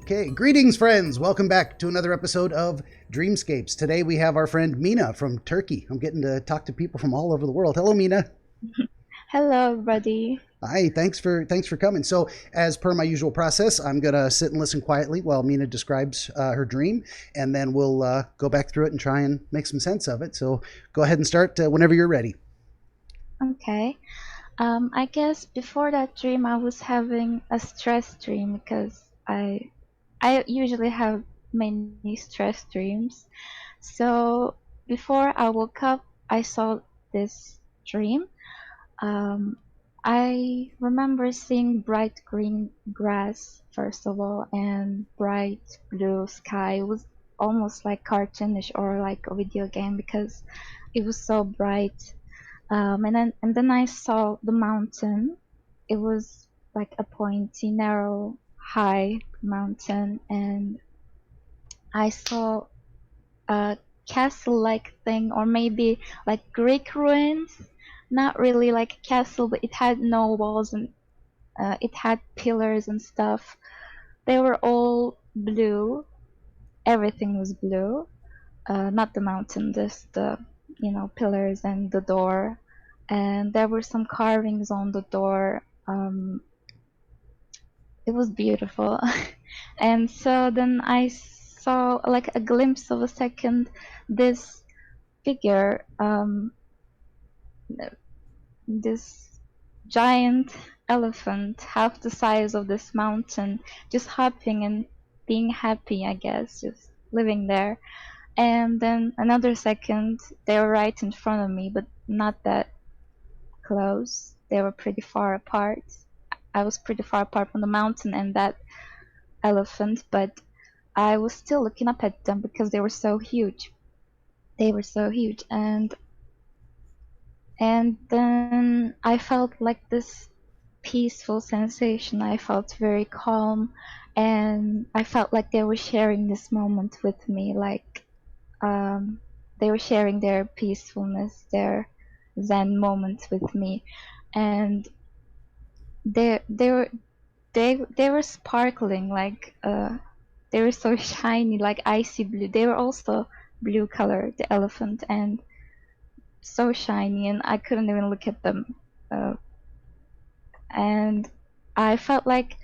Okay, greetings, friends. Welcome back to another episode of Dreamscapes. Today we have our friend Mina from Turkey. I'm getting to talk to people from all over the world. Hello, Mina. Hello, everybody. Hi, thanks for coming. So, as per my usual process, I'm gonna sit and listen quietly while Mina describes her dream, and then we'll go back through it and try and make some sense of it. So, go ahead and start whenever you're ready. Okay. I guess before that dream, I was having a stress dream because I usually have many stress dreams. So before I woke up, I saw this dream. Um, I remember seeing bright green grass first of all, and bright blue sky. It was almost like cartoonish or like a video game because it was so bright. And then I saw the mountain. It was like a pointy, narrow, high mountain, and I saw a castle-like thing, or maybe like Greek ruins. Not really like a castle, but it had no walls and it had pillars and stuff. They were all blue. Everything was blue. Not the mountain, just the pillars and the door. And there were some carvings on the door. It was beautiful. And so then I saw like a glimpse of a second this figure, this giant elephant, half the size of this mountain, just hopping and being happy, I guess, just living there. And then another second, they were right in front of me, but not that close. They were pretty far apart. I was pretty far apart from the mountain and that elephant, but I was still looking up at them because they were so huge. They were so huge, and then I felt like this peaceful sensation. I felt very calm, and I felt like they were sharing this moment with me, like they were sharing their peacefulness, their Zen moments with me, and they they were they were sparkling like they were so shiny like icy blue. They were also blue color, the elephant, and so shiny, and I couldn't even look at them. Uh, and I felt like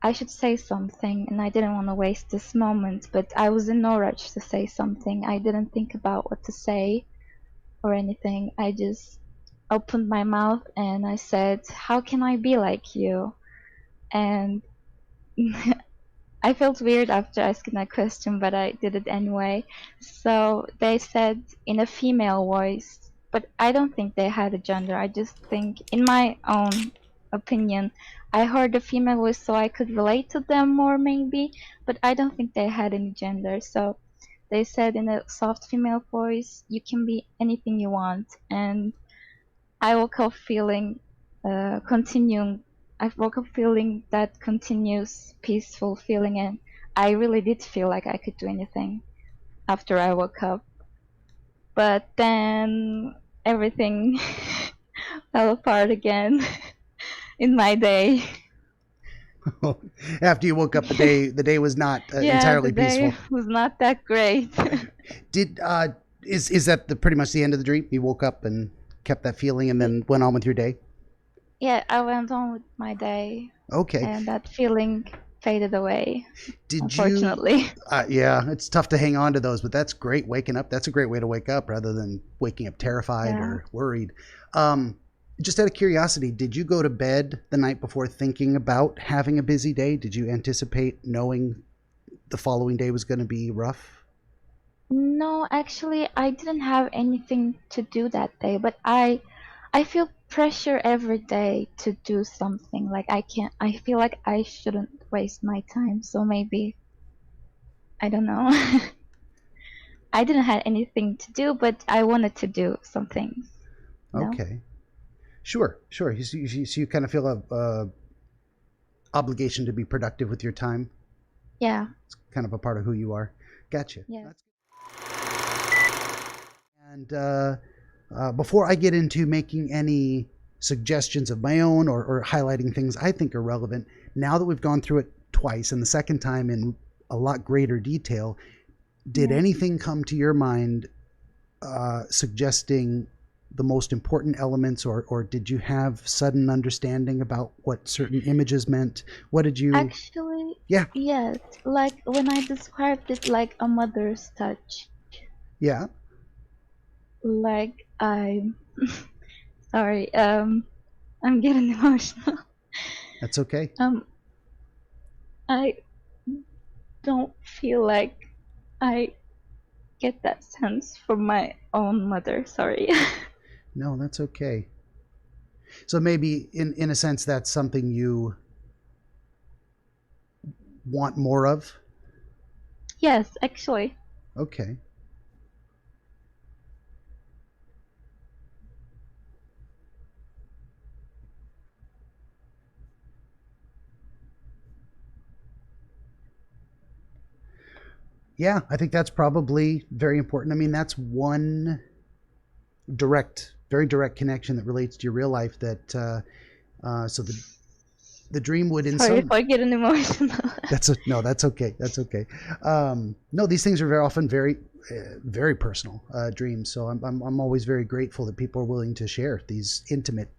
I should say something, and I didn't want to waste this moment, but I was in no rush to say something. I didn't think about what to say or anything. I just opened my mouth and I said, "How can I be like you?" And I felt weird after asking that question, but I did it anyway. So they said in a female voice, but I don't think they had a gender. I just think, in my own opinion, I heard a female voice so I could relate to them more, maybe, but I don't think they had any gender. So they said in a soft female voice, "You can be anything you want." And I woke up feeling continuing. I woke up feeling that continuous peaceful feeling, and I really did feel like I could do anything after I woke up. But then everything fell apart again in my day. After you woke up, the day was not Yeah, the entirely day peaceful. was not that great. Did is that pretty much the end of the dream? You woke up and kept that feeling, and then went on with your day. Yeah, I went on with my day, Okay. and that feeling faded away, Did you? unfortunately. Yeah, it's tough to hang on to those, but that's great. Waking up, that's a great way to wake up rather than waking up terrified Yeah. or worried. Um, just out of curiosity, did you go to bed the night before thinking about having a busy day? Did you anticipate knowing the following day was going to be rough? No, actually, I didn't have anything to do that day, but I feel pressure every day to do something. Like I feel like I shouldn't waste my time. So maybe, I don't know. I didn't have anything to do, but I wanted to do something, you know? Okay, sure, sure. So you kind of feel a obligation to be productive with your time. Yeah, It's kind of a part of who you are. Gotcha. yeah. And before I get into making any suggestions of my own or highlighting things I think are relevant, now that we've gone through it twice, and the second time in a lot greater detail. Did Yeah. anything come to your mind suggesting the most important elements, or did you have sudden understanding about what certain images meant? What did you? Actually, Yeah, yes. Like when I described it like a mother's touch, yeah, like I, sorry, I'm getting emotional. that's okay. Um, I don't feel like I get that sense from my own mother. Sorry. No, that's okay. So maybe in a sense that's something you want more of. Yes, actually. Okay. Yeah, I think that's probably very important. I mean, that's one very direct connection that relates to your real life. So the dream would in Sorry if some. I get an emotional. No, that's okay. That's okay. No, these things are very often very personal dreams. So I'm always very grateful that people are willing to share these intimate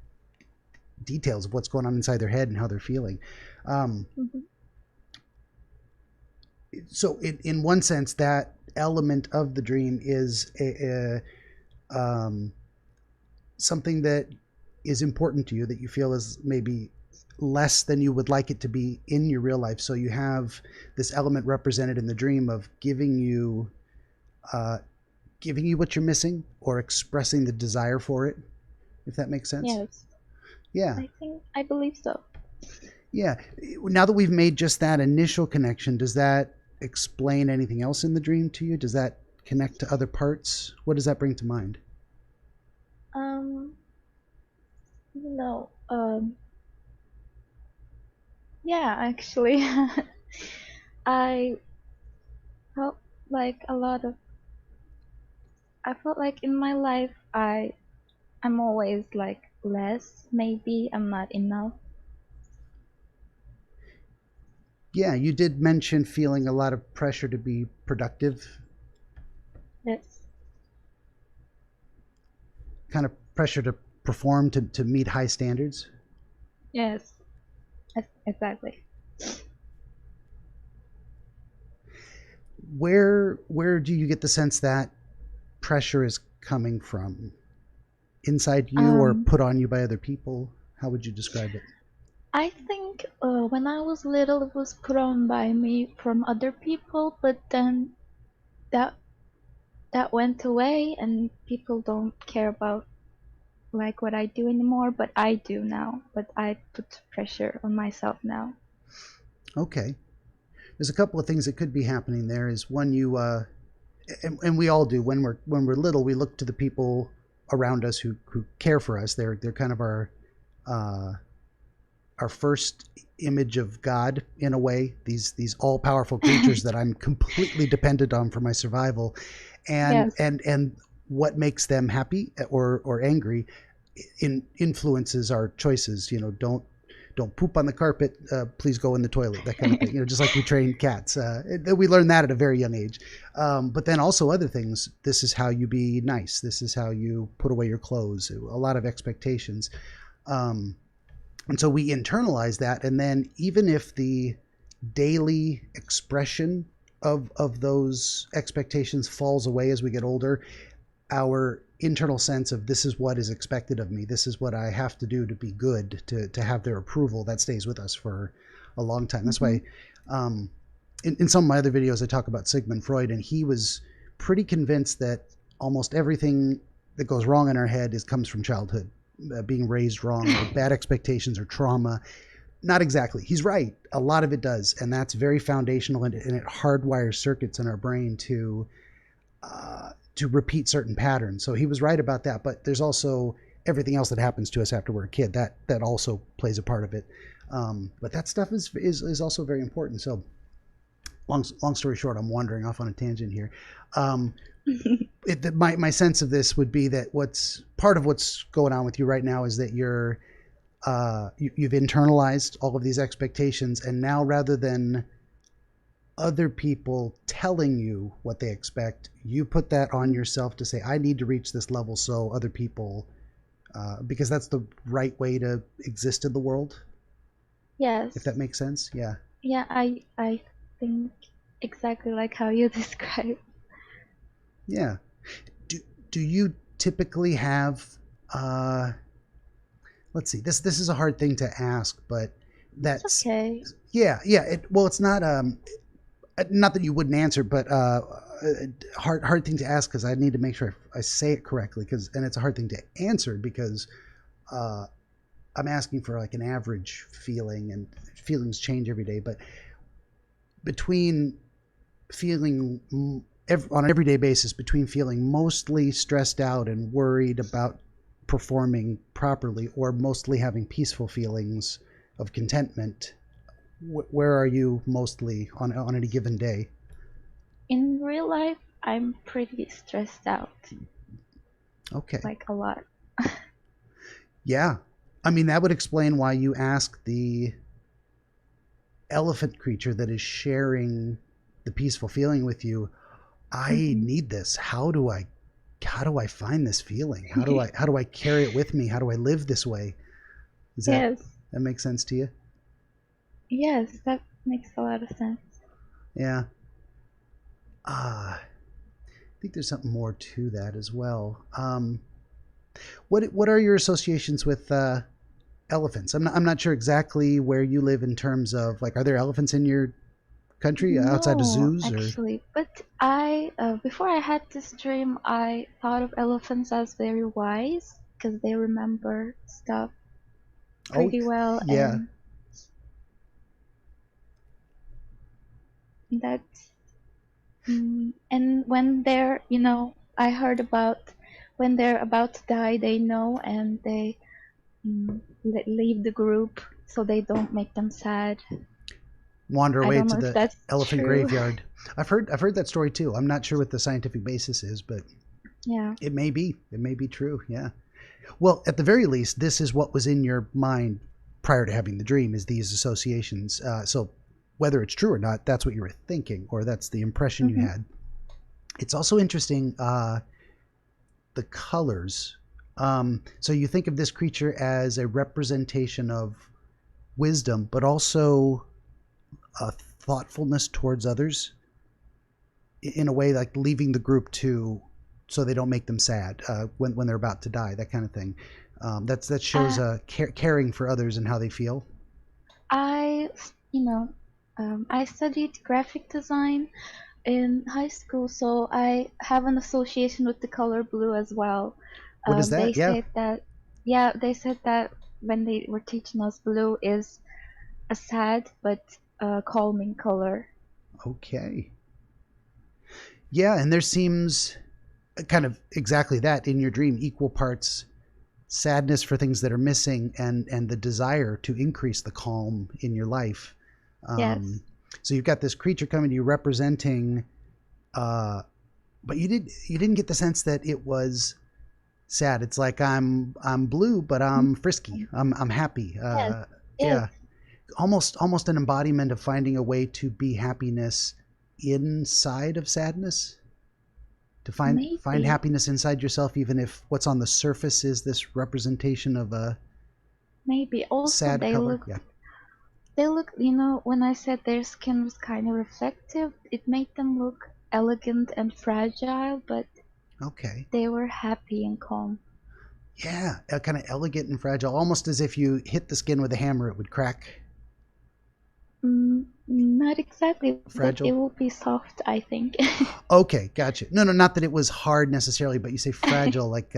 details of what's going on inside their head and how they're feeling. Um, Mhm. so in one sense, that element of the dream is something that is important to you, that you feel is maybe less than you would like it to be in your real life. So you have this element represented in the dream of uh, giving you what you're missing, or expressing the desire for it, if that makes sense. Yes, Yeah, I believe so. yeah. Now that we've made just that initial connection, does that explain anything else in the dream to you? Does that connect to other parts? What does that bring to mind? Um, no. Yeah, actually, I felt like a lot of. I felt like in my life, I'm always like less. Maybe I'm not enough. Yeah, you did mention feeling a lot of pressure to be productive, Yes, kind of pressure to perform, to meet high standards. yes, exactly. Where do you get the sense that pressure is coming from? Inside you, or Um, put on you by other people? How would you describe it? I think when I was little, it was put on by me from other people, but then that that went away, and people don't care about like what I do anymore. But I do now. But I put pressure on myself now. Okay. There's a couple of things that could be happening there. Is one, and we all do when we're little, we look to the people around us who care for us. They're kind of uh, our first image of God in a way. These all powerful creatures that I'm completely dependent on for my survival, and Yes. and what makes them happy or angry influences our choices. Don't poop on the carpet. Please go in the toilet. That kind of thing. Just like we train cats. We learn that at a very young age. But then also other things. This is how you be nice. This is how you put away your clothes. A lot of expectations. Um, and so we internalize that, and then even if the daily expression of those expectations falls away as we get older, our internal sense of this is what is expected of me, this is what I have to do to be good, to have their approval, that stays with us for a long time. That's Hmm. why in some of my other videos I talk about Sigmund Freud, and he was pretty convinced that almost everything that goes wrong in our head comes from childhood, being raised wrong, or bad expectations or trauma. Not exactly. He's right. A lot of it does, and that's very foundational, and it hardwires circuits in our brain to repeat certain patterns. So he was right about that. But there's also everything else that happens to us after we're a kid. That also plays a part of it. But that stuff is also very important. So long story short, I'm wandering off on a tangent here. Um, my sense of this would be that what's part of what's going on with you right now is that you're you've internalized all of these expectations, and now rather than other people telling you what they expect, you put that on yourself to say, I need to reach this level so other people, because that's the right way to exist in the world, Yes. if that makes sense. Yeah. Yeah, I think exactly like how you describe. Yeah. Do you typically have, let's see, this is a hard thing to ask, but It's that's, okay. yeah, well, it's not that you wouldn't answer, but hard thing to ask, because I need to make sure I say it correctly, and it's a hard thing to answer because uh, I'm asking for like an average feeling, and feelings change every day. But between feeling on an everyday basis, between feeling mostly stressed out and worried about performing properly, or mostly having peaceful feelings of contentment, where are you mostly on any given day? In real life, I'm pretty stressed out, Okay. like a lot. Yeah. I mean, that would explain why you ask the elephant creature that is sharing the peaceful feeling with you, I Hmm. need this. How do I find this feeling? How do I carry it with me? How do I live this way? Is Yes, that make sense to you? yes, that makes a lot of sense. Yeah. I think there's something more to that as well. What are your associations with elephants? I'm not sure exactly where you live in terms of, like, are there elephants in your country outside of No, zoos, or? actually, but before I had this dream, I thought of elephants as very wise because they remember stuff Oh, pretty well, yeah. and that's and when they're, I heard about when they're about to die, they know and they leave the group so they don't make them sad. Wander I away don't to know if the that's elephant true. graveyard. I've heard that story too. I'm not sure what the scientific basis is, but Yeah. it may be true. Yeah. Well, at the very least, this is what was in your mind prior to having the dream, is these associations. So whether it's true or not, that's what you were thinking, or that's the impression you Hmm. had. It's also interesting, the colors. So you think of this creature as a representation of wisdom, but also a thoughtfulness towards others, in a way, like leaving the group too, so they don't make them sad when they're about to die, that kind of thing. That shows Uh, caring for others and how they feel. I, I studied graphic design in high school, so I have an association with the color blue as well. What is They that? Yeah. said that, yeah, they said that when they were teaching us, blue is a sad but calming color. Okay. Yeah, and there seems kind of exactly that in your dream, equal parts sadness for things that are missing, and the desire to increase the calm in your life. Yes. um, so you've got this creature coming to you representing, uh, but you didn't get the sense that it was sad. It's like, I'm blue, but I'm frisky. I'm happy. Yes. Yes. Yeah, almost an embodiment of finding a way to be happiness inside of sadness, to find Maybe. happiness inside yourself, even if what's on the surface is this representation of a Maybe. Also, sad color. Yeah. when I said their skin was kind of reflective, it made them look elegant and fragile, but Okay. they were happy and calm. Yeah, kind of elegant and fragile, almost as if you hit the skin with a hammer, it would crack. Not exactly, but it Fragile. will be soft, I think. Okay, gotcha. No, not that it was hard necessarily, but you say fragile, like,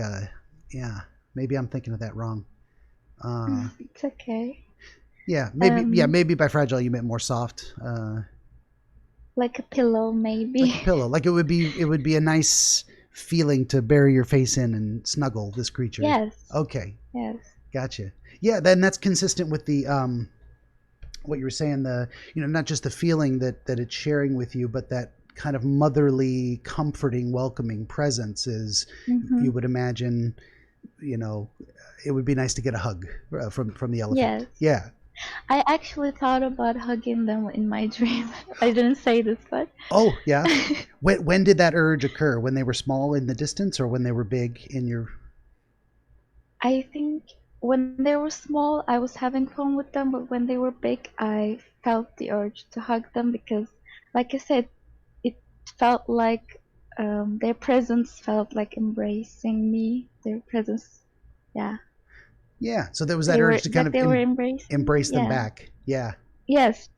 yeah, maybe I'm thinking of that wrong. Uh, It's okay. yeah, Um, maybe by fragile you meant more soft, like a pillow, like a maybe. pillow. Like it would be a nice feeling to bury your face in and snuggle this creature. Yes, Okay, yes. gotcha. Yeah, then that's consistent with the what you were saying, the, not just the feeling that it's sharing with you, but that kind of motherly, comforting, welcoming presence is, Mm-hmm. you would imagine, you know, it would be nice to get a hug from the elephant. Yes. Yeah. I actually thought about hugging them in my dream. I didn't say this, but Oh, yeah. When did that urge occur? When they were small in the distance, or when they were big in your? I think when they were small, I was having fun with them, but when they were big, I felt the urge to hug them because, like I said, it felt like their presence felt like embracing me. Their presence, yeah, Yeah. So there was that urge to kind of they were embracing me. embrace them Yeah. back. Yeah. Yes.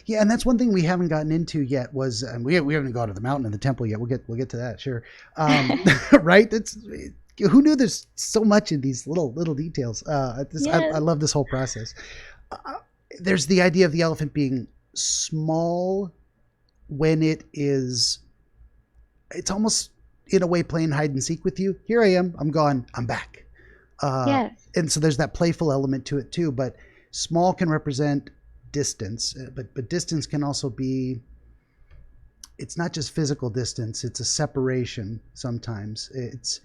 Yeah, and that's one thing we haven't gotten into yet. Was we haven't gone to the mountain and the temple yet. We'll get to that. Sure. Right. That's who knew there's so much in these little details. I Yes. love this whole process. Uh, there's the idea of the elephant being small when it's almost in a way playing hide and seek with you. Here I am. I'm gone. I'm back. Yes. And so there's that playful element to it too. But small can represent distance, but distance can also be. It's not just physical distance. It's a separation. Sometimes it's.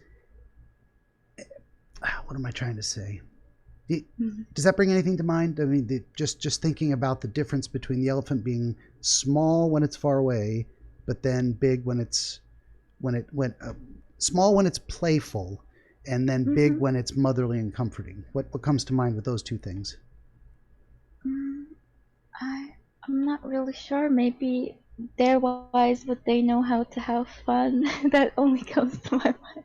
What am I trying to say? Mhm. Does that bring anything to mind? I mean, just thinking about the difference between the elephant being small when it's far away, but then big when small when it's playful, and then big Mhm. when it's motherly and comforting. What comes to mind with those two things? Mm, I'm not really sure. Maybe they're wise, but they know how to have fun. That only comes to my mind.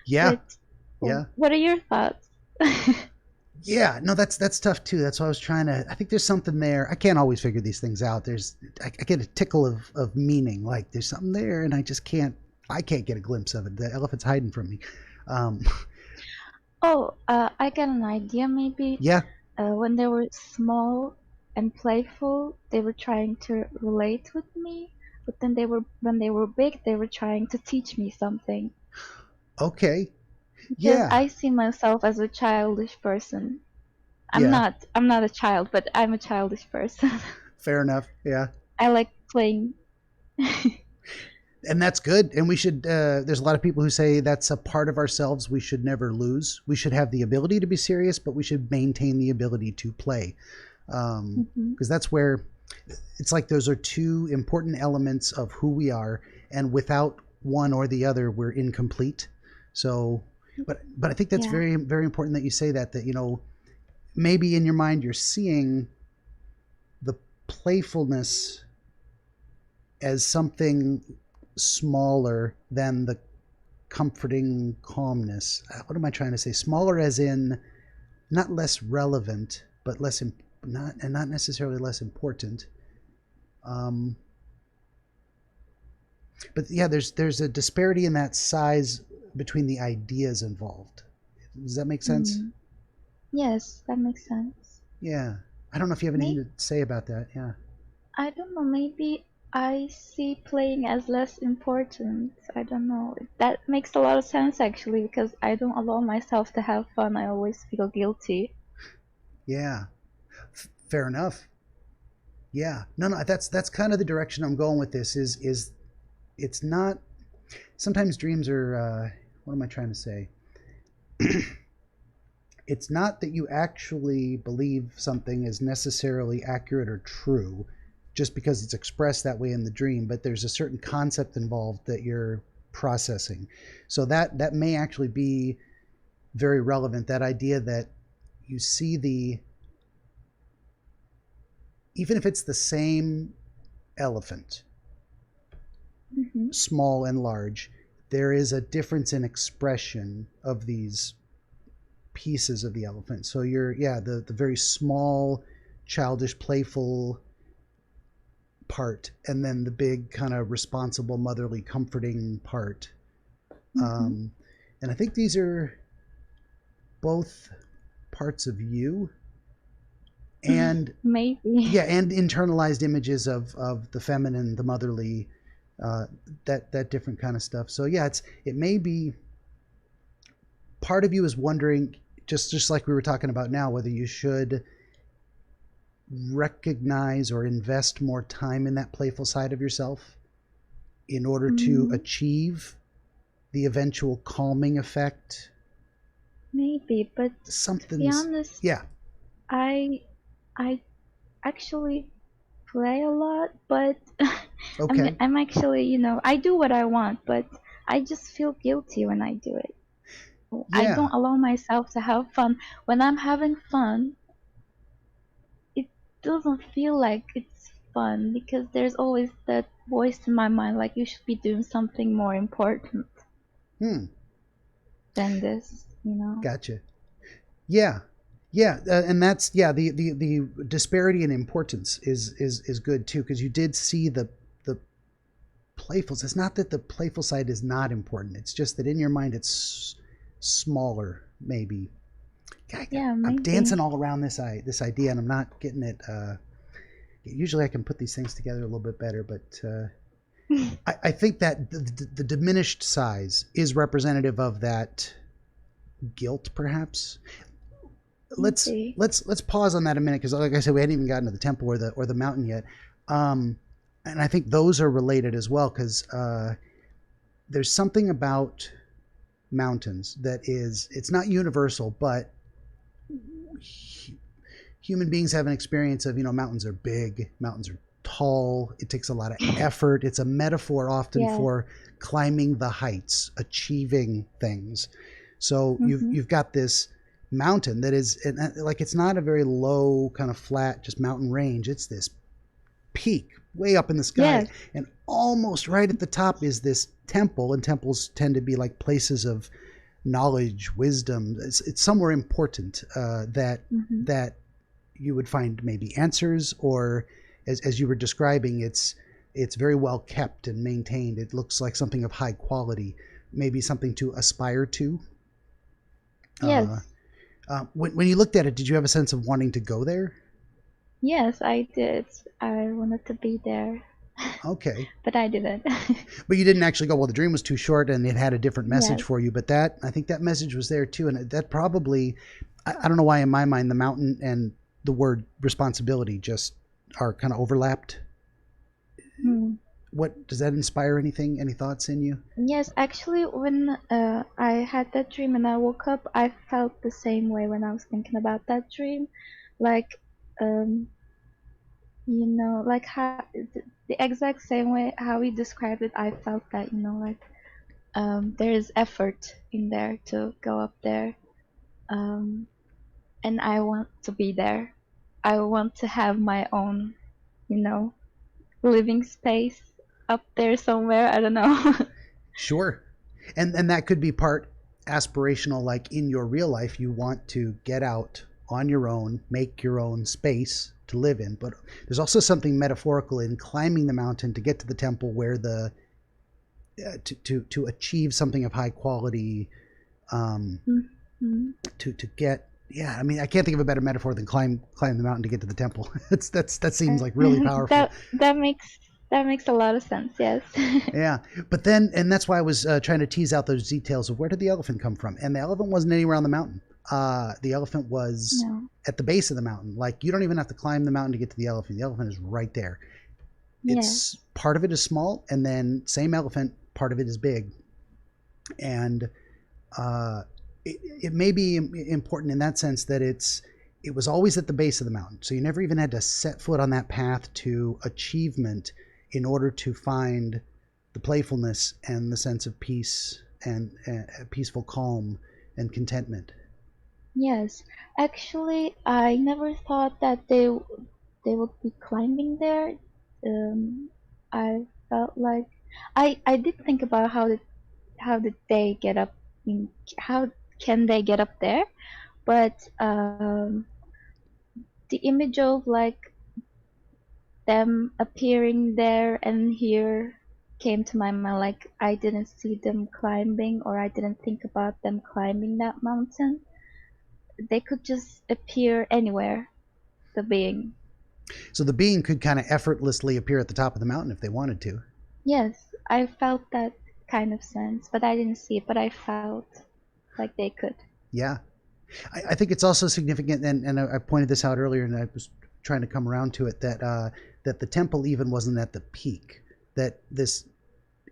Yeah, But yeah, what are your thoughts? yeah. No, that's tough too. That's why I was trying to. I think there's something there. I can't always figure these things out. I get a tickle of meaning. Like there's something there, and I just can't. I can't get a glimpse of it. The elephant's hiding from me. Um, Oh, I got an idea. Maybe yeah. when they were small and playful, they were trying to relate with me. But then when they were big, they were trying to teach me something. Okay. Because Yeah. I see myself as a childish person. Yeah. I'm not a child, but I'm a childish person. Fair enough. Yeah. I like playing. And that's good. And we should. There's a lot of people who say that's a part of ourselves we should never lose. We should have the ability to be serious, but we should maintain the ability to play, Mhm. because that's where it's like those are two important elements of who we are, and without one or the other, we're incomplete. So, but I think that's Yeah. very very important that you say that maybe in your mind you're seeing the playfulness as something smaller than the comforting calmness. What am I trying to say? Smaller as in not less relevant, but not necessarily less important. Um, but yeah, there's a disparity in that size between the ideas involved. Does that make sense? Mm. Yes, that makes sense. Yeah. I don't know if you have anything Maybe, to say about that. Yeah. I don't know, maybe I see playing as less important. I don't know. That makes a lot of sense actually because I don't allow myself to have fun. I always feel guilty. Yeah. Fair enough. Yeah. No, no, that's kind of the direction I'm going with this is it's not sometimes dreams are what am I trying to say? It's not that you actually believe something is necessarily accurate or true just because it's expressed that way in the dream, but there's a certain concept involved that you're processing. So that may actually be very relevant, that idea that you see the even if it's the same elephant, Hmm. small and large, there is a difference in expression of these pieces of the elephant. So the very small, childish, playful part, and then the big kind of responsible, motherly, comforting part. Hmm. Um, and I think these are both parts of you, and Maybe. yeah, and internalized images of the feminine, the motherly, uh, that different kind of stuff. So yeah, it may be part of you is wondering, just like we were talking about now, whether you should recognize or invest more time in that playful side of yourself in order to Mm, achieve the eventual calming effect maybe, but to be Something's, honest, yeah. I I actually play a lot, but Okay. I'm actually, I do what I want, but I just feel guilty when I do it. I Yeah. don't allow myself to have fun. When I'm having fun, it doesn't feel like it's fun because there's always that voice in my mind like you should be doing something more important Hmm. than this. Gotcha. Yeah. Yeah, and that's the disparity in importance is good too, because you did see the playfuls. It's not that the playful side is not important. It's just that in your mind it's smaller, maybe. Yeah, I'm maybe. dancing all around this idea, and I'm not getting it. Usually, I can put these things together a little bit better, but I think that the diminished size is representative of that guilt, perhaps. Let's Maybe. let's pause on that a minute, because, like I said, we hadn't even gotten to the temple or the mountain yet, and I think those are related as well, because there's something about mountains that it's not universal, but human beings have an experience of, mountains are big, mountains are tall, it takes a lot of effort. It's a metaphor often Yeah. for climbing the heights, achieving things. So Mhm. you've got this mountain that is, like, it's not a very low kind of flat just mountain range. It's this peak way up in the sky, Yes. and almost right at the top is this temple, and temples tend to be like places of knowledge, wisdom. It's somewhere important, Mhm. that you would find maybe answers, or as you were describing, it's very well kept and maintained. It looks like something of high quality, maybe something to aspire to. uh, Yes. when you looked at it, did you have a sense of wanting to go there? Yes, I did. I wanted to be there, Okay. but I didn't. But you didn't actually go, well, the dream was too short and it had a different message Yes. for you. But that, I think that message was there too. And that probably, I don't know why in my mind the mountain and the word responsibility just are kind of overlapped. Hmm. What does that inspire? Anything? Any thoughts in you? Yes, actually, when I had that dream and I woke up, I felt the same way when I was thinking about that dream. Like, um, like how the exact same way how we described it, I felt that, like there is effort in there to go up there. Um, and I want to be there. I want to have my own, you know, living space up there somewhere. I don't know. Sure. And that could be part aspirational, like in your real life you want to get out on your own, make your own space to live in. But there's also something metaphorical in climbing the mountain to get to the temple, where the to achieve something of high quality, um, Mhm. to get, yeah, I mean, I can't think of a better metaphor than climb the mountain to get to the temple. That seems like really powerful. That makes a lot of sense. Yes. Yeah, but then, and that's why I was trying to tease out those details of where did the elephant come from, and the elephant wasn't anywhere on the mountain. The elephant was No. at the base of the mountain. Like, you don't even have to climb the mountain to get to the elephant. The elephant is right there. Yes. It's part of it is small, and then same elephant, part of it is big, and uh, it may be important in that sense that it was always at the base of the mountain, so you never even had to set foot on that path to achievement in order to find the playfulness and the sense of peace and peaceful calm and contentment. Yes. Actually, I never thought that they would be climbing there. Um, I felt like I did think about how did they get up in how can they get up there, but the image of like them appearing there and here came to my mind. Like I didn't see them climbing, or I didn't think about them climbing that mountain. They could just appear anywhere, the being. So the being could kind of effortlessly appear at the top of the mountain if they wanted to. Yes, I felt that kind of sense, but I didn't see it, but I felt like they could. Yeah, I think it's also significant, and I pointed this out earlier, and I was trying to come around to it, that the temple even wasn't at the peak. That this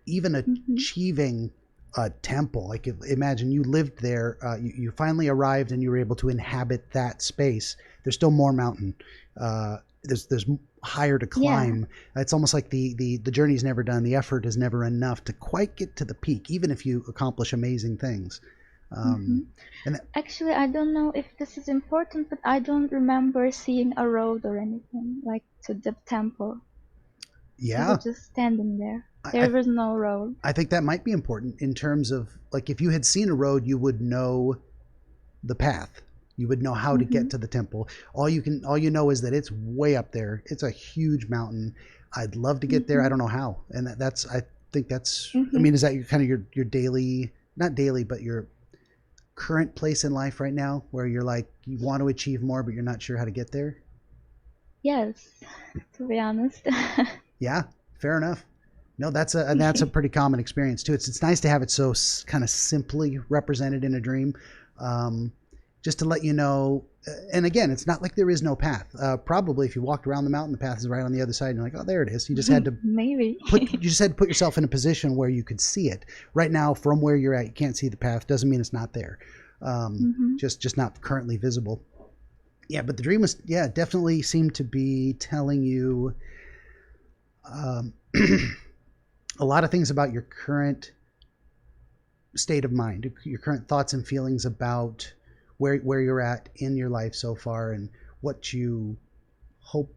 even Hmm. achieving a temple. Like imagine you lived there, you finally arrived and you were able to inhabit that space. There's still more mountain. There's higher to Yeah. climb. It's almost like the journey's never done. The effort is never enough to quite get to the peak, even if you accomplish amazing things. hmm And that, Actually, I don't know if this is important, but I don't remember seeing a road or anything like to the temple. We were yeah, just standing there. I, There I was no road. I think that might be important in terms of like if you had seen a road, you would know the path. You would know how to hmm get to the temple. All you know is that it's way up there. It's a huge mountain. I'd love to get there. I hmm don't know how. And that's I think that's I hmm mean, is that your kind of your daily, not daily, but your current place in life right now where you're like you want to achieve more but you're not sure how to get there? Yes, to be honest. Yeah, fair enough. No, that's a pretty common experience too. It's nice to have it so kind of simply represented in a dream, um, just to let you know. And again, it's not like there is no path. Probably if you walked around the mountain, the path is right on the other side. And you're like, oh, there it is. Maybe. You just had to put yourself in a position where you could see it. Right now, from where you're at, you can't see the path. Doesn't mean it's not there. hmm Just not currently visible. Yeah, but the dream was definitely seemed to be telling you. Um, a lot of things about your current state of mind, your current thoughts and feelings about where you're at in your life so far, and what you hope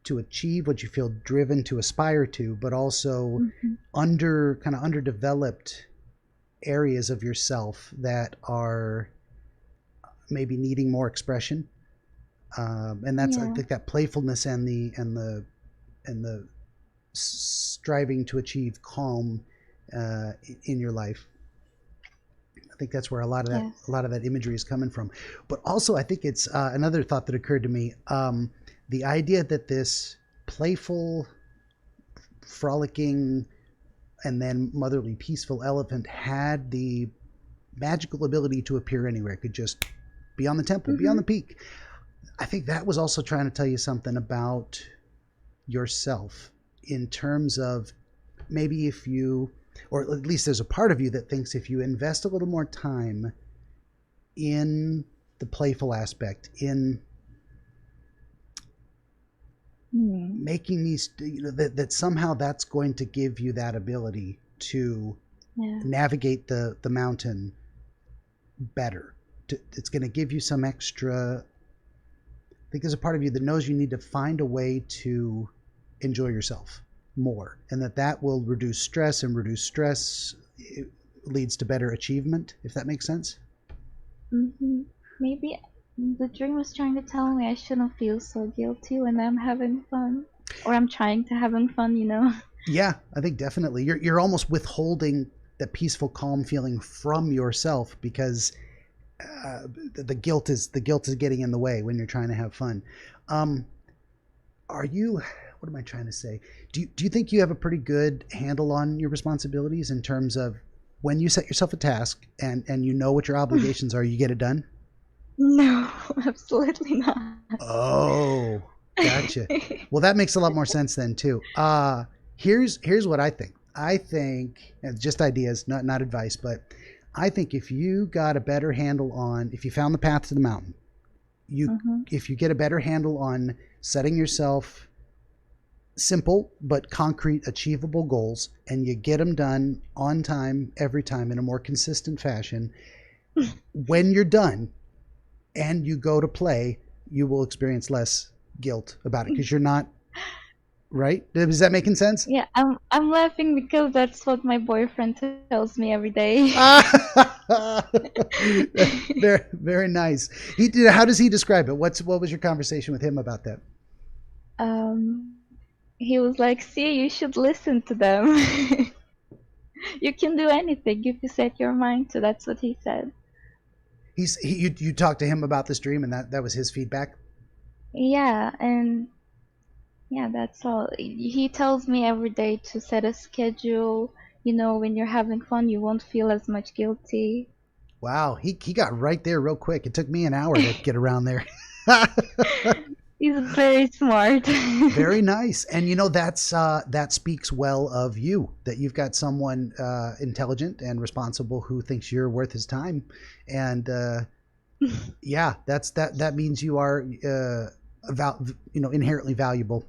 to achieve, what you feel driven to aspire to, but also hmm underdeveloped areas of yourself that are maybe needing more expression. And that's I Yeah. think that playfulness and the striving to achieve calm in your life. I think that's where Yes. a lot of that imagery is coming from. But also, I think it's another thought that occurred to me: the idea that this playful, frolicking, and then motherly, peaceful elephant had the magical ability to appear anywhere. It could just be on the temple, be on hmm the peak. I think that was also trying to tell you something about yourself in terms of maybe if you, or at least there's a part of you that thinks if you invest a little more time in the playful aspect, in Hmm. making these, that somehow that's going to give you that ability to Yeah. navigate the mountain better. It's going to give you some extra. I think there's a part of you that knows you need to find a way to enjoy yourself more, and that will reduce stress, and reduce stress leads to better achievement, if that makes sense. hmm Maybe the dream was trying to tell me I shouldn't feel so guilty when I'm having fun, or I'm trying to having fun. Yeah, I think definitely you're almost withholding the peaceful, calm feeling from yourself because the guilt is getting in the way when you're trying to have fun. Um, are you? What am I trying to say? Do you think you have a pretty good handle on your responsibilities in terms of when you set yourself a task and you know what your obligations are, you get it done? No, absolutely not. Oh, gotcha. Well, that makes a lot more sense then too. Here's what I think. I think and just ideas, not advice, but I think if you got a better handle on, if you found the path to the mountain, you hmm if you get a better handle on setting yourself simple but concrete, achievable goals, and you get them done on time every time in a more consistent fashion, when you're done and you go to play, you will experience less guilt about it because you're not right. Is that making sense? Yeah, I'm laughing because that's what my boyfriend tells me every day. very very nice. He did. How does he describe it? What was your conversation with him about that? um, he was like, "See, you should listen to them. You can do anything if you set your mind to." That's what he said. You talked to him about this dream, and that was his feedback. Yeah, and yeah, that's all. He tells me every day to set a schedule. When you're having fun, you won't feel as much guilty. Wow, he got right there real quick. It took me an hour to get around there. He's very smart. Very nice. And that speaks well of you, that you've got someone intelligent and responsible who thinks you're worth his time. And yeah, that means you are inherently valuable,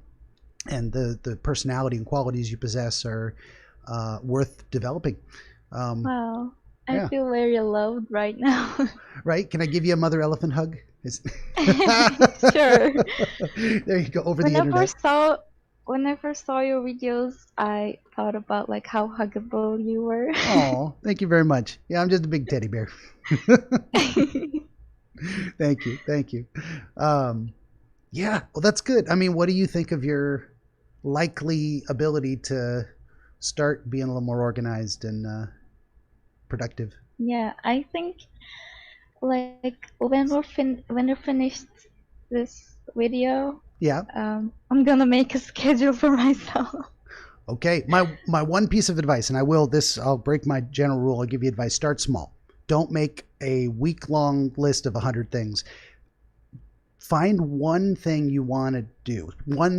and the personality and qualities you possess are worth developing. Wow. I Yeah. feel very loved right now. Right? Can I give you a mother elephant hug? Sure. There you go, over the When I internet. first saw when I first saw your videos, I thought about like how huggable you were. Oh, thank you very much. Yeah, I'm just a big teddy bear. Thank you. Thank you. Yeah, well, that's good. I mean, what do you think of your likely ability to start being a little more organized and productive? Yeah, I think like when we're finished this video, Yeah. I'm gonna make a schedule for myself. Okay. My one piece of advice, and I'll break my general rule. I'll give you advice. Start small. Don't make a week-long list of 100 things. Find one thing you want to do.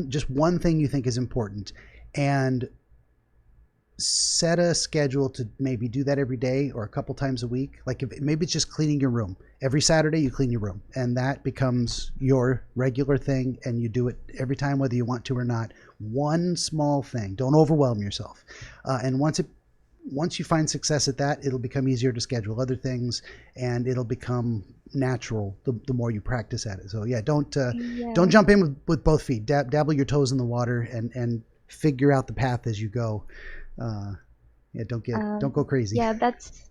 Just one thing you think is important, and set a schedule to maybe do that every day or a couple times a week. Like maybe it's just cleaning your room. Every Saturday you clean your room, and that becomes your regular thing, and you do it every time whether you want to or not. One small thing. Don't overwhelm yourself. And once you find success at that, it'll become easier to schedule other things, and it'll become natural the more you practice at it. So yeah, don't Yeah. jump in with both feet. Dabble your toes in the water and figure out the path as you go. Yeah, don't go crazy. Yeah, that's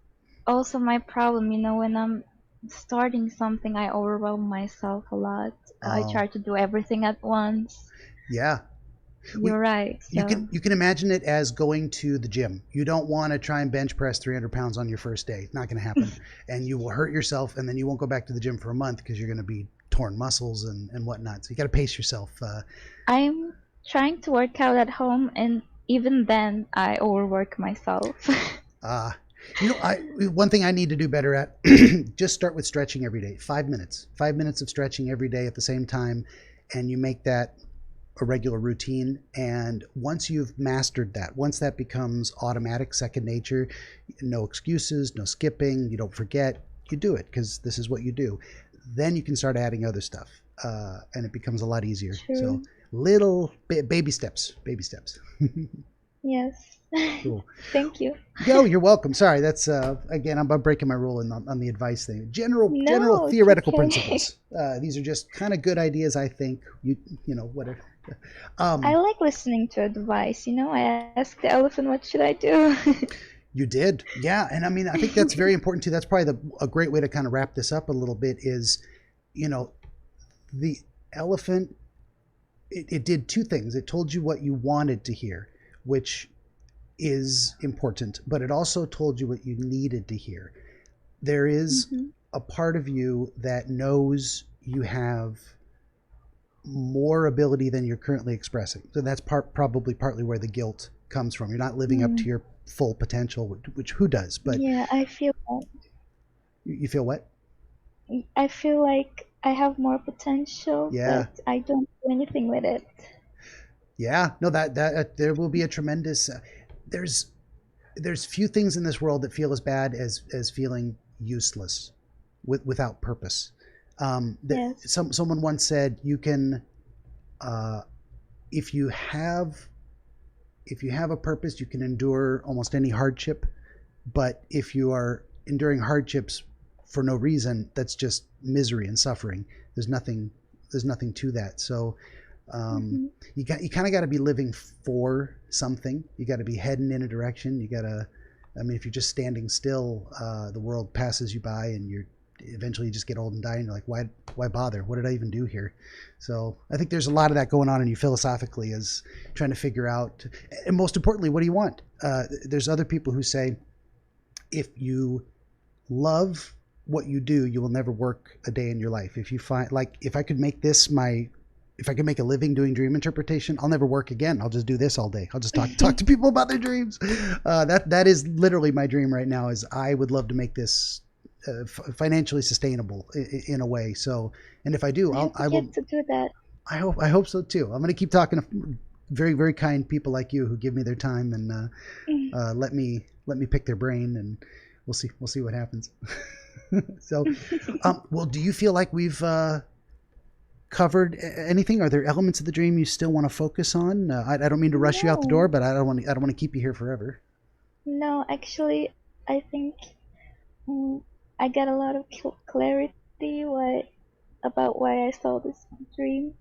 also my problem. When I'm starting something, I overwhelm myself a lot. I Oh, try to do everything at once. yeah. We You're right. So you can imagine it as going to the gym. You don't want to try and bench press 300 pounds on your first day. It's not going to happen, and you will hurt yourself, and then you won't go back to the gym for a month because you're going to be torn muscles and whatnot. So you got to pace yourself. I'm trying to work out at home, and even then, I overwork myself. Uh, one thing I need to do better at, just start with stretching every day. 5 minutes. 5 minutes of stretching every day at the same time, and you make that a regular routine. And once you've mastered that, once that becomes automatic, second nature, no excuses, no skipping, you don't forget, you do it because this is what you do. Then you can start adding other stuff, and it becomes a lot easier. So True. baby steps, baby steps. Yes. Cool. Thank you. Yo, you're welcome. Sorry, that's again, I'm breaking my rule on the advice thing. General No, it's theoretical okay. principles. These are just kind of good ideas. I think whatever. I Um, like listening to advice. I ask the elephant, what should I do? you did, yeah, and I mean, I think that's very important too. That's probably a great way to kind of wrap this up a little bit. Is you know, the elephant. It did two things. It told you what you wanted to hear, which is important, but it also told you what you needed to hear. There is Hmm. a part of you that knows you have more ability than you're currently expressing. So that's probably partly where the guilt comes from. You're not living up to Mm. your full potential, which who does? But Yeah, I feel that. you feel what? I feel like I have more potential, Yeah, but I don't do anything with it. yeah. No, that there will be a tremendous. There's there's few things in this world that feel as bad as feeling useless without purpose. Yes. Someone once said you can, uh, if you have a purpose, you can endure almost any hardship. But if you are enduring hardships for no reason, that's just misery and suffering. There's nothing to that. So um, Hmm. you kind of got to be living for something. You got to be heading in a direction. You got to. I mean, if you're just standing still, the world passes you by, and you're eventually you just get old and die, and you're like, why bother? What did I even do here? So I think there's a lot of that going on in you philosophically, as trying to figure out, and most importantly, what do you want? There's other people who say, if you love what you do, you will never work a day in your life. If you find, like, if I could make a living doing dream interpretation, I'll never work again. I'll just do this all day. I'll just talk to people about their dreams. That is literally my dream right now. Is I would love to make this financially sustainable in a way. So, and if I do, I hope I you will. get to do that. I hope so too. I'm going to keep talking to very, very kind people like you who give me their time and let me pick their brain, and we'll see what happens. So, well, do you feel like we've covered anything? Are there elements of the dream you still want to focus on? I don't mean to rush you out the door, but I don't want to keep you here forever. No, actually, I think I got a lot of clarity about why I saw this dream.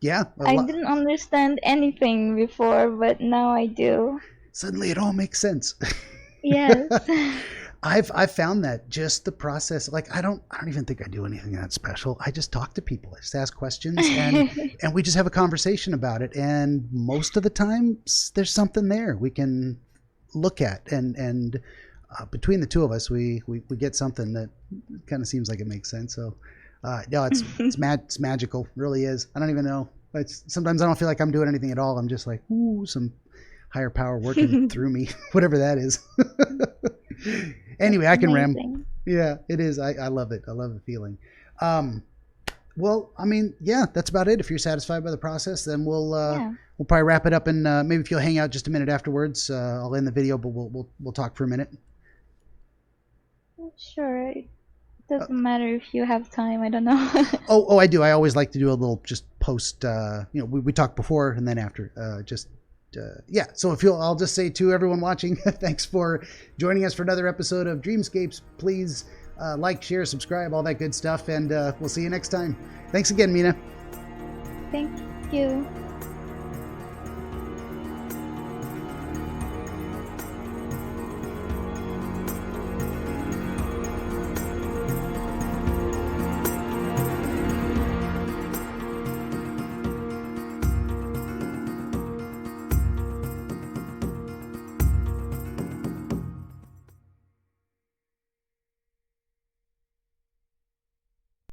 Yeah, I didn't understand anything before, but now I do. Suddenly, it all makes sense. Yes. I've found that just the process, like I don't even think I do anything that special. I just talk to people. I just ask questions and we just have a conversation about it. And most of the time there's something there we can look at, and between the two of us, we get something that kind of seems like it makes sense. So, no, it's magical. It really is. I don't even know. Sometimes I don't feel like I'm doing anything at all. I'm just like, ooh, some higher power working through me, whatever that is. Anyway, I can ramble. Yeah, it is. I love it. I love the feeling. Well, I mean, yeah, that's about it. If you're satisfied by the process, then we'll probably wrap it up, and maybe if you'll hang out just a minute afterwards, I'll end the video, but we'll talk for a minute. Sure. It doesn't matter if you have time. I don't know. Oh, I do. I always like to do a little just post. We talk before and then after. Yeah, so I'll just say to everyone watching, thanks for joining us for another episode of Dreamscapes. Please like, share, subscribe, all that good stuff, and we'll see you next time. Thanks again, Mina. Thank you.